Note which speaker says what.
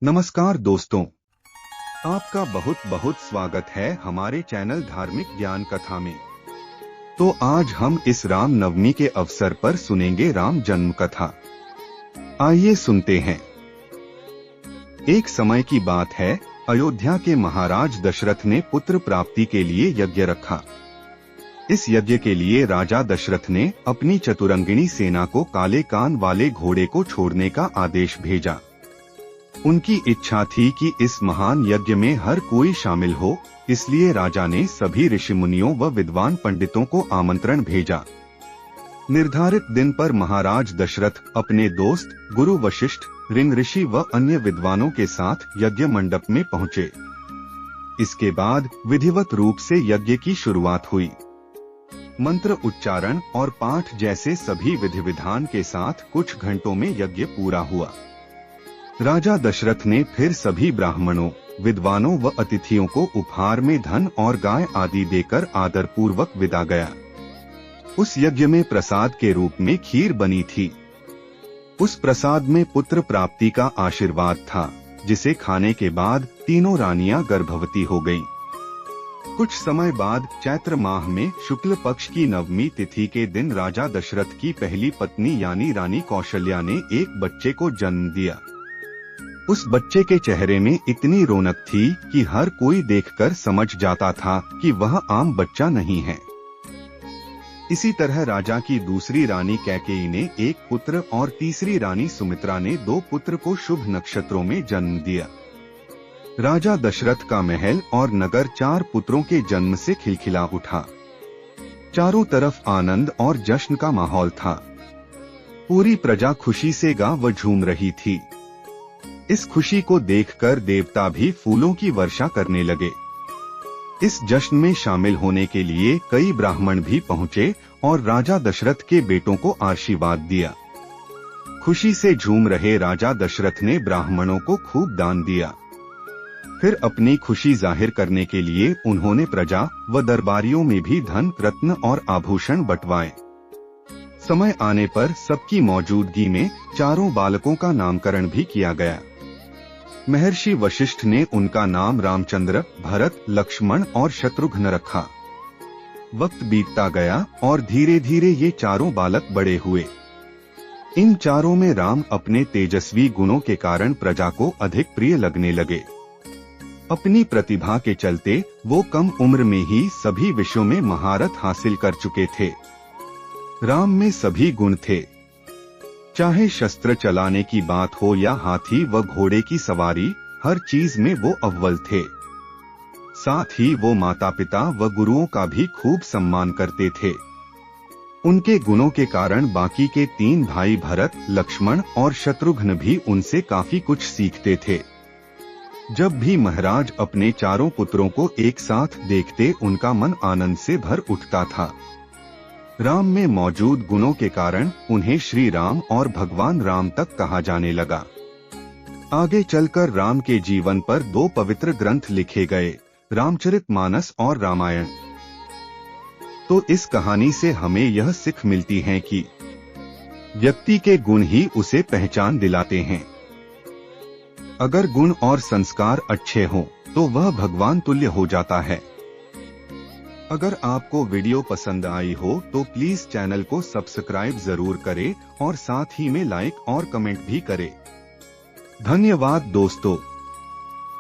Speaker 1: नमस्कार दोस्तों, आपका बहुत बहुत स्वागत है हमारे चैनल धार्मिक ज्ञान कथा में। तो आज हम इस राम नवमी के अवसर पर सुनेंगे राम जन्म कथा। आइए सुनते हैं। एक समय की बात है, अयोध्या के महाराज दशरथ ने पुत्र प्राप्ति के लिए यज्ञ रखा। इस यज्ञ के लिए राजा दशरथ ने अपनी चतुरंगिणी सेना को काले कान वाले घोड़े को छोड़ने का आदेश भेजा। उनकी इच्छा थी कि इस महान यज्ञ में हर कोई शामिल हो, इसलिए राजा ने सभी ऋषि मुनियों व विद्वान पंडितों को आमंत्रण भेजा। निर्धारित दिन पर महाराज दशरथ अपने दोस्त गुरु वशिष्ठ, ऋंग ऋषि व अन्य विद्वानों के साथ यज्ञ मंडप में पहुंचे। इसके बाद विधिवत रूप से यज्ञ की शुरुआत हुई। मंत्र उच्चारण और पाठ जैसे सभी विधि विधान के साथ कुछ घंटों में यज्ञ पूरा हुआ। राजा दशरथ ने फिर सभी ब्राह्मणों, विद्वानों व अतिथियों को उपहार में धन और गाय आदि देकर आदरपूर्वक विदा गया। उस यज्ञ में प्रसाद के रूप में खीर बनी थी। उस प्रसाद में पुत्र प्राप्ति का आशीर्वाद था, जिसे खाने के बाद तीनों रानियां गर्भवती हो गईं। कुछ समय बाद चैत्र माह में शुक्ल पक्ष की नवमी तिथि के दिन राजा दशरथ की पहली पत्नी यानी रानी कौशल्या ने एक बच्चे को जन्म दिया। उस बच्चे के चेहरे में इतनी रौनक थी कि हर कोई देखकर समझ जाता था कि वह आम बच्चा नहीं है। इसी तरह राजा की दूसरी रानी कैकेयी ने एक पुत्र और तीसरी रानी सुमित्रा ने दो पुत्र को शुभ नक्षत्रों में जन्म दिया। राजा दशरथ का महल और नगर 4 पुत्रों के जन्म से खिलखिला उठा। चारों तरफ आनंद और जश्न का माहौल था। पूरी प्रजा खुशी से गा व झूम रही थी। इस खुशी को देखकर देवता भी फूलों की वर्षा करने लगे। इस जश्न में शामिल होने के लिए कई ब्राह्मण भी पहुंचे और राजा दशरथ के बेटों को आशीर्वाद दिया। खुशी से झूम रहे राजा दशरथ ने ब्राह्मणों को खूब दान दिया। फिर अपनी खुशी जाहिर करने के लिए उन्होंने प्रजा व दरबारियों में भी धन, रत्न और आभूषण बंटवाए। समय आने पर सबकी मौजूदगी में चारों बालकों का नामकरण भी किया गया। महर्षि वशिष्ठ ने उनका नाम रामचंद्र, भरत, लक्ष्मण और शत्रुघ्न रखा। वक्त बीतता गया और धीरे धीरे ये चारों बालक बड़े हुए। इन चारों में राम अपने तेजस्वी गुणों के कारण प्रजा को अधिक प्रिय लगने लगे। अपनी प्रतिभा के चलते वो कम उम्र में ही सभी विषयों में महारत हासिल कर चुके थे। राम में सभी गुण थे। चाहे शस्त्र चलाने की बात हो या हाथी व घोड़े की सवारी, हर चीज में वो अव्वल थे। साथ ही वो माता पिता व गुरुओं का भी खूब सम्मान करते थे। उनके गुणों के कारण बाकी के 3 भाई भरत, लक्ष्मण और शत्रुघ्न भी उनसे काफी कुछ सीखते थे। जब भी महाराज अपने चारों पुत्रों को एक साथ देखते, उनका मन आनंद से भर उठता था। राम में मौजूद गुणों के कारण उन्हें श्री राम और भगवान राम तक कहा जाने लगा। आगे चलकर राम के जीवन पर 2 पवित्र ग्रंथ लिखे गए, रामचरितमानस और रामायण। तो इस कहानी से हमें यह सीख मिलती है कि व्यक्ति के गुण ही उसे पहचान दिलाते हैं। अगर गुण और संस्कार अच्छे हों, तो वह भगवान तुल्य हो जाता है। अगर आपको वीडियो पसंद आई हो तो प्लीज चैनल को सब्सक्राइब जरूर करें और साथ ही में लाइक और कमेंट भी करें। धन्यवाद दोस्तों।